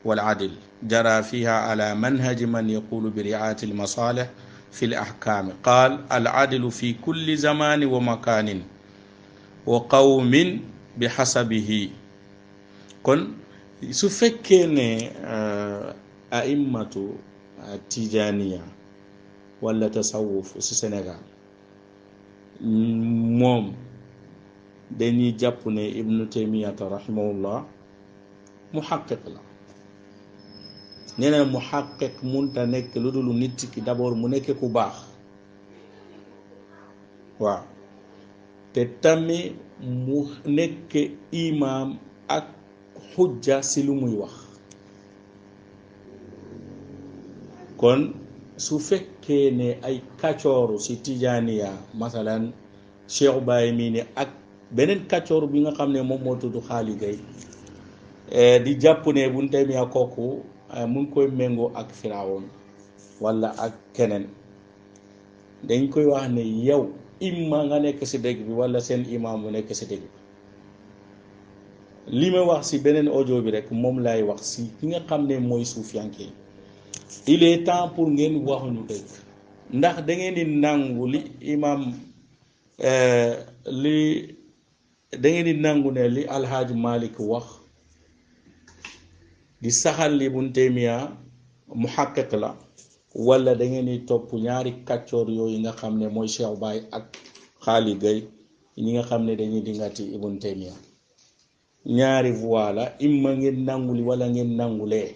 wal adl jara fiha ala manhaji man yaqulu bi ri'aati al-masaalih في الأحكام قال العدل في كل زمان ومكان وقوم بحسبه kon su fekkee ne a'immatu tijaniya wala tasawuf si Sénégal moom dañuy jàpp ne Ibn Taymiyata rahimahullah muhaqqiq la nee na muhaqqiq munta nekk lu dul nit ki d'abord mu nekk ku baax waaw te tamit mu nekk imam ak xujja si lu muy wax kon su fekkee ne ay kàccooru si Tijaaniya masalan Cheikh Baye mii ne ak beneen kàccooru bi nga xam ne moom moo tudd Xaali Gay di jàpp ne Ibn Taymiya kooku mu ngi koy méngoo ak Firawun wala ak keneen dañ koy wax ne yow imma nga nekk si dëgg bi wala seen imam bu nekk si dëgg bi li ma wax si beneen audio bi rek moom lay wax si ki nga xam ne mooy suufiyanke yi il est temps pour ngeen waxuñu dëgg ndax da ngeen di nangu li imam li da ngeen di nangu ne li Alhaj Malik wax di saxal li Ibn Taymiya muhaqqiq la wala da ngeen di topp ñaari kàccoor yooyu nga xam ne mooy Cheikh Baye ak Xaali Gay ñi nga xam ne dañuy dingati Ibn Taymiya ñaari voix la imma ngeen nanguli wala ngeen nangulee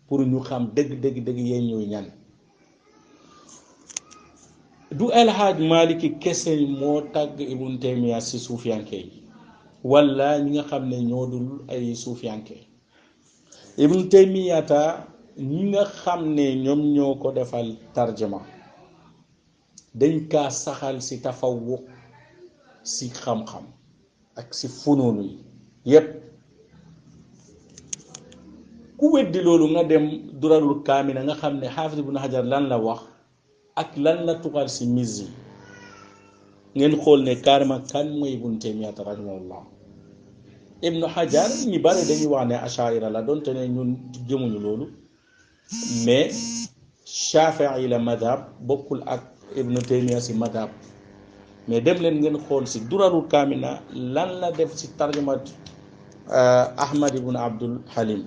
pour ñu xam dëgg yéen ñooy ñan du Alhaj Maliki kese moo tàgg Ibn Taymiya si suufiyanke yi wala ñi nga xam ne ñoo dul ay suufiyanke Ibn Taymiyata ñi nga xam ne ñoom ñoo ko defal tarjama dañ kaa saxal si tafawuq si xam-xam ak si funoonu yi yépp ku weddi loolu nga dem Durarul Kaamina nga xam ne Hafiz Ibn Hajar lan la wax ak lan la tuxal si Mizzi ngeen xool ne carrément kan mooy Ibn Taymiyata rahimahullah ibnu hajar ñi bari dañuy wax ne ashaira la donte ne ñun jëmuñu loolu mais shafii la madhab bokkul ak ibnu taymiya si madhab mais dem leen ngeen xool si durarul kamina lan la def si tarjumat ahmad ibnu abdul halim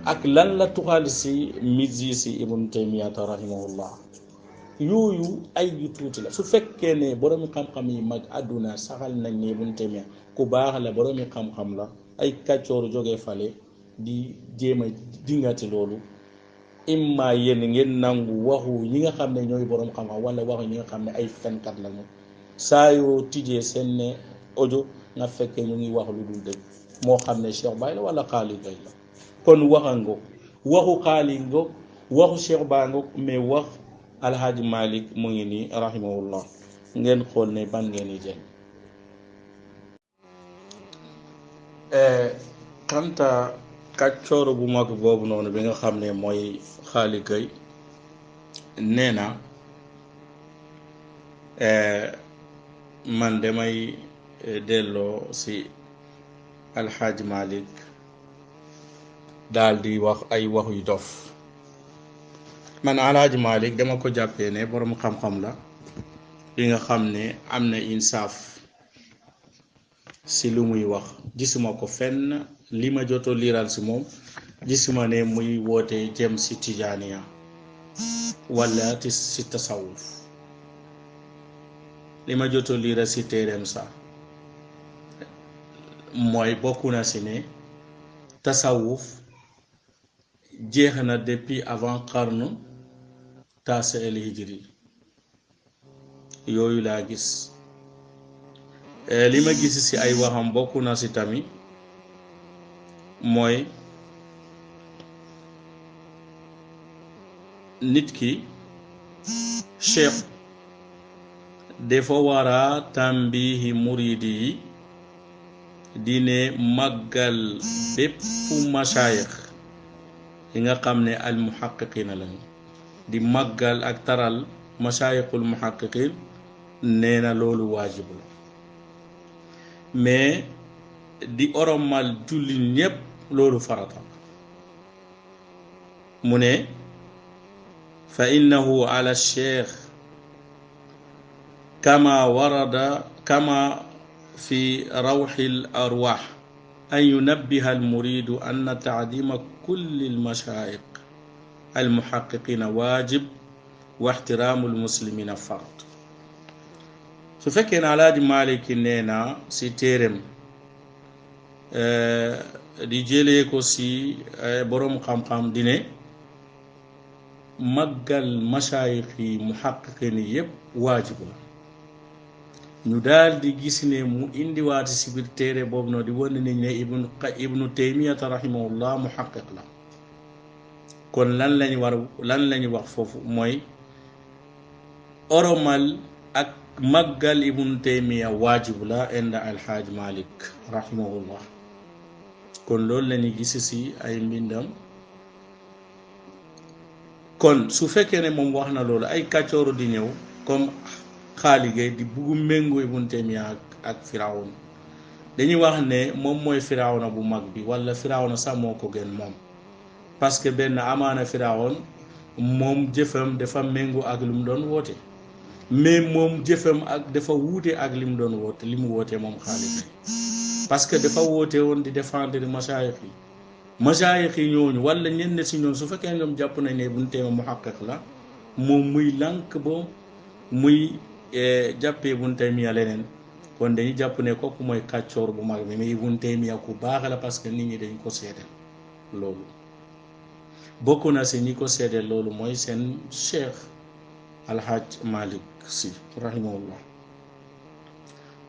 ak lan la tuxal si mizzi si ibnu taymiyata rahimahullah yooyu ay yu tuuti la su fekkee ne boroomi xam-xam yi mag àdduna saxal nañ ne ibnu taymiya ku baax la boroomi xam-xam la ay kàccooru jógee fale di jéem a dingati loolu imma yéen ngeen nangu waxu ñi nga xam ne ñooy boroom xam-xam wala waxu ñi nga xam ne ay fenkat lañu saa yoo tijjee seen ne audio nga fekkee ñu ngi wax lu dul dëgg moo xam ne Cheikh Baye la wala Xaali Gay la kon waxa ngoog waxu Xaali ngoog waxu Cheikh Baye ngoog mais wax Alhaji Malick mu ngi nii rahimahullah ngeen xool ne ban ngeen di jël kanta kàccooro bu mag boobu noonu bi nga xam ne mooy Xaali Gay nee na man damay delloo si Alhaji Malick daal di wax ay wax yu dof man Alhaji Malick dama ko jàppee ne borom xam-xam la bi nga xam ne am na insaaf si lu muy wax gisuma ko fenn li ma joto liiral si moom gisuma ne muy woote jëm si tijaaniya wala si tasawuf li ma joto liiral si téereem sax mooy bokk na si ne tasawuf jeex na depuis avant qarnu taasi el hijri yooyu laa gis li ma gis si ay waxam bokk na si tamit mooy nit ki cheikh dafa war a tambihi muridi yi dine màggal bépp mashayikh yi nga xam ne al muhaqqiqina lañu di màggal ak taral mashayikhul muhaqqiqin nee na loolu waajib la mais di oromal julli ñépp loolu farata mu ne fa innahu ala cheikh kama warada kama fi rawxi al arwaax an yunabbiha al muridu anna taadima kulli al mashayikh al muhaqqiqina waajib wa ixtiraamu al muslimina fard su fekkee ne Alaaji Maalik nee na si téereem di jëlee ko si boroom xam-xam di ne màggal mashayikh yi muhaqqiqin yépp waajib la ñu daal di gis ne mu indiwaati si biir téere boobu noonu di wane nañ ne ibnu taymiyata rahimahullah muhaqqiq la kon lan lañu wax foofu mooy oromal ak màggal ibnu taymiya waajib la inda alhaaj Malik rahimahullah kon loolu lañu gis si ay mbindam kon su fekkee ne moom wax na loolu ay kàccooru di ñëw comme Xaali Gay di buggu méngoo ibnu taymiya ak firawna dañuy wax ne moom mooy firawna bu mag bi wala firawna sax moo ko gën moom parce que benn amaana firawn moom jëfam dafa méngoo ak lu mu doon woote mais moom jëfam ak dafa wuute ak li mu doon woote li mu wootee moom Xaali Gay parce que dafa woote woon di défendre masaayix yi ñooñu wala ñenn si ñoom su fekkee ñoom jàpp nañ ne ibnu taymiya muhaqqiq la moom muy lànk ba muy jàppee ibnu taymiya leneen kon dañuy jàpp ne kooku mooy kàccoor bu mag bi mais ibnu taymiya ku baax la parce que nit ñi dañ ko seedeel loolu bokk na si ñi ko seedeel loolu mooy seen cheikh alhaj Malik si rahimahullah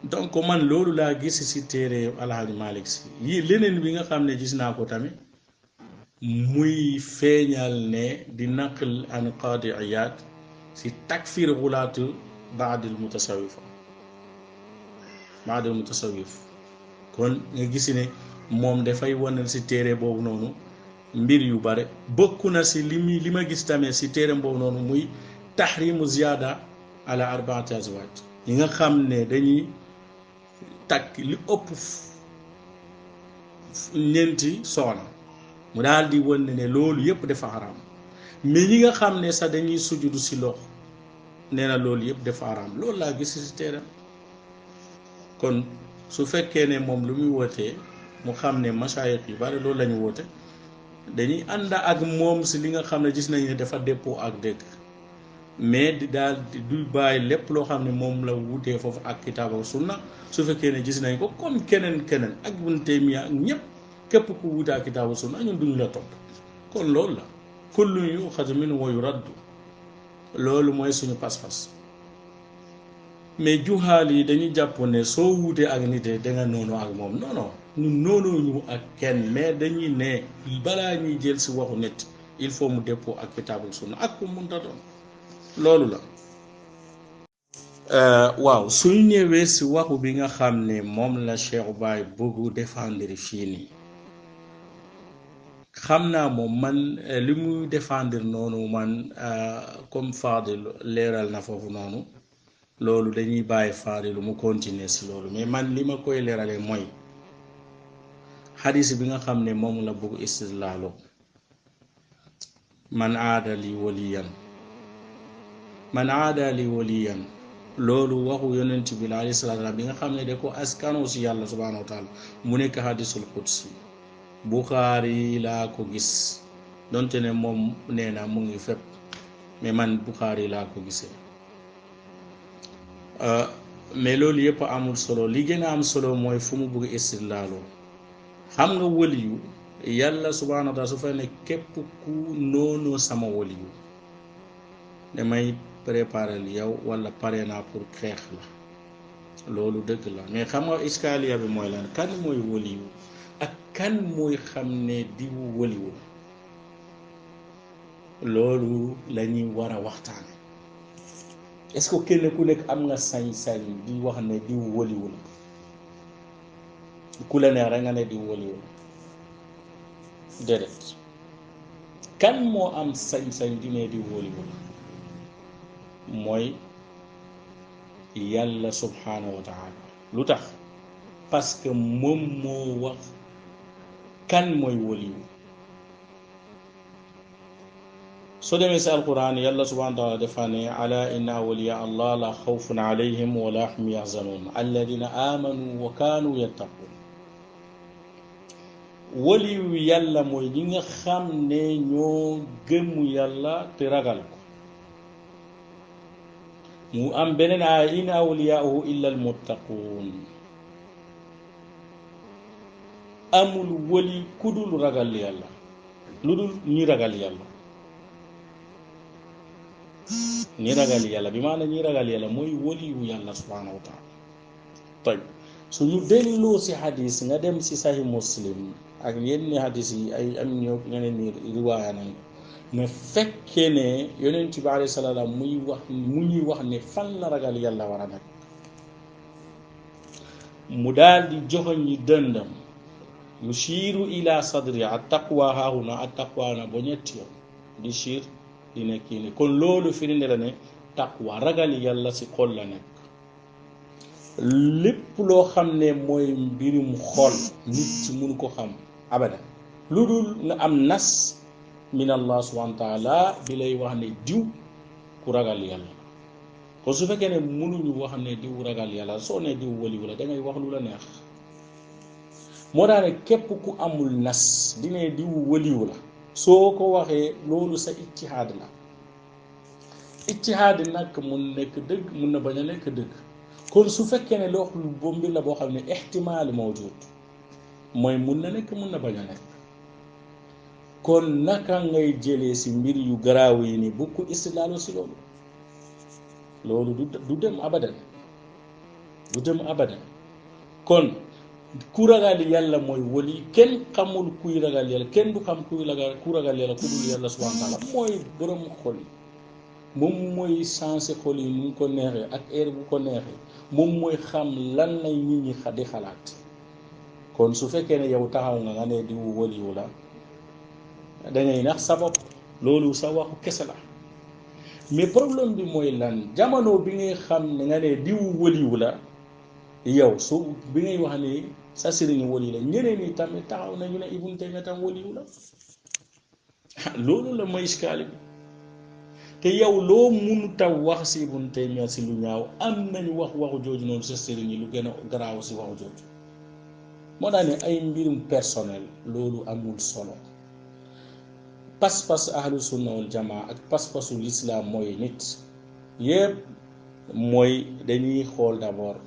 donc man loolu laa gis si téere alhaj Malik si yi leneen bi nga xam ne gis naa ko tamit muy feeñal ne di naql an Qaadi Iyaad si takfir xulaatu baadil mutasawif kon nga gis ne moom dafay wanal si téere boobu noonu mbir yu bare bokk na si li ma gis tamit si téere boobu noonu muy tahrimu ziyaada ala arbaati azwaaj yi nga xam ne dañuy takk li ëpp ñeenti soxna mu daal di wan ne loolu yëpp dafa xaraam mais ñi nga xam ne sax dañuy sujudu si loxo nee na loolu yëpp dafa xaraam loolu laa gis si teeram kon su fekkee ne moom lu muy wootee mu xam ne masaayix yu bari loolu la ñu woote dañuy ànd ak moom si li nga xam ne gis nañ ne dafa dëppoo ak dëgg mais di daal du bàyyi lépp loo xam ne moom la wutee foofu ak kitaab ak sunna su fekkee ne gis nañ ko comme keneen ak Ibn Taymiya ak ñëpp képp ku wute ak kitaab ak sunna ñun duñu la topp kon loolu la kullu yuxazu minhu wa yuraddu loolu mooy suñu pas-pas mais juhaal yi dañuy jàpp ne soo wutee ak nit da nga noonu ak moom non non ñun noonu ñu ak kenn mais dañuy ne balaa ñuy jël si waxu nit il faut mu dëppoo ak kitaab ak sunna ak ku munta doon loolu la waaw suñ ñëwee si waxu bi nga xam ne moom la Cheikh Baye bëggu défendre fii nii xam naa moom man li muy défendre noonu man comme Fadil leeral na foofu noonu loolu dañuy bàyyi Fadil lu mu continuer si loolu mais man li ma koy leeralee mooy xadis bi nga xam ne moom la bëgg istidlaalo man aada li waliyan loolu waxu yonent bi la alayhi salaatu wa salaam bi nga xam ne da ko askanoo si yàlla subhanahu wa taala mu nekk hadisul qudsi Buxaari laa ko gis donte ne moom nee na mu ngi fépp mais man Buxaari laa ko gisee mais loolu yëpp amul solo li gën a am solo mooy fu mu bëgg istidlaaloo xam nga waliyu yàlla subhanahu wa taala su fa ne képp ku noonu sama waliyu damay préparer yow wala pare naa pour xeex la loolu dëgg la mais xam nga iskaaliya bi mooy lan kan mooy waliyu ak kan mooy xam ne diwu waliyu loolu la ñuy war a waxtaan est-ce que kenn ku nekk am nga sañ-sañ di wax ne diwu waliyu la ku la neex rek nga ne diwu waliyu la déedéet kan moo am sañ-sañ di ne diwu waliyu la mooy yàlla subhanahu wa taala lu tax parce que moom moo wax kan mooy waliyu soo demee si alquran yàlla subhanahu wa taala dafa ne ala inna awliya allah la xawfun alayhim wa la hum yaxzanun alladina amanu wa kaanu yattaqun waliyu yàlla mooy ñi nga xam ne ñoo gëmu yàlla te ragal ko mu am beneen aaya in awliyaahu illa almuttaquun amul wali ku dul ragal yàlla lu dul ñi ragal yàlla ñi ragal yàlla bi maanaam ñi ragal yàlla mooy waliyu yàlla subhanahu wa taala toj suñu delloo si hadis nga dem si sahih muslim ak yenn hadis yi ay am ñoo ñeneen ñi riwaaya nañ nga fekkee ne yonent bi alayhi salaam mu ñuy wax ne fan la ragal yàlla war a nekk mu daal di joxoñ ñi dëndam yushiru ila sadri at taqwa haahuna at taqwa na ba ñetti yoon di shir di nekk ni kon loolu firinde la ne taqwa ragal yàlla si xol la nekk lépp loo xam ne mooy mbirum xol nit ci mënu ko xam abada lu dul nga am nas min allah subhanahu wa taala bi lay wax ne diw ku ragal yàlla kon su fekkee ne mënuñu wax ne diw ragal yàlla soo ne diw waliwu la da ngay wax lu la neex moo tax ne képp ku amul nas di ne diw waliwu la soo ko waxee loolu sa ijtihaad la ijtihaad nag mun nekk dëgg mun na bañ a nekk dëgg kon su fekkee ne loo xam ne mbir la boo xam ne ihtimaal mawjud mooy mun na nekk mun na bañ a nekk kon naka ngay jëlee si mbir yu garaaw yi ni bu ko istidlaalu si loolu du dem abadan du dem abadan kon ku ragal yàlla mooy wali kenn xamul kuy ragal yàlla kenn du xam ku ragal yàlla ku dul yàlla subhanahu wa taala mooy borom xol yi moom mooy sensé xol yi nu ko neexee ak heure bu ko neexee moom mooy xam lan lay nit ñi di xalaat kon su fekkee ne yow taxaw nga ne di waliwu la dangay nax sa bopp loolu sa waxu kese la mais problème bi mooy lan jamono bi ngay xam ne nga ne diw waliwu la yow su bi ngay wax ni sa sëriñ wali la ñeneen ñi tamit taxaw nañu ne Ibn Taymiya tam waliyu la loolu la mooy iskaali bi te yow loo mënut a wax si Ibn Taymiya si lu ñaaw am nañu waxu jooju noonu sa sëriñ yi lu gën a garaaw si waxu jooju moo tax ne ay mbirum personnel loolu amul solo pas-pas ahlu sunna wal jamaa ak pas-pasu lislaam mooy nit yépp mooy dañuy xool d'abord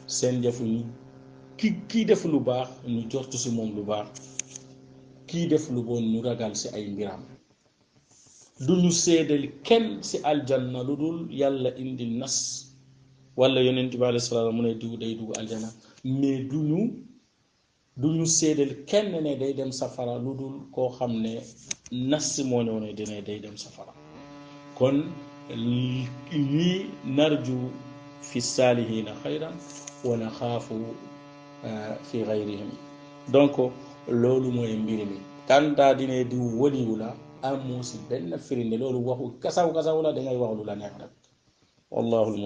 seen jëfu ñu kii def lu baax ñu jortu si moom lu baax kii def lu bon ñu ragal si ay mbiram duñu seedal kenn si aljanna lu dul yàlla indi nas wala yonent bi alayhi salaam mu ne diw day dugg aljanna mais duñu seedal kenn ne day dem safara lu dul koo xam ne nas moo ñëw ne dina day dem safara kon lii narju fi saalihiina xayran wa naxaafu fi gayrihim donc loolu mooy mbir mi kantaa dine diw waliyu la amoo si benn firinde loolu waxu kasaw la dangay wax lu la neex rek wallahu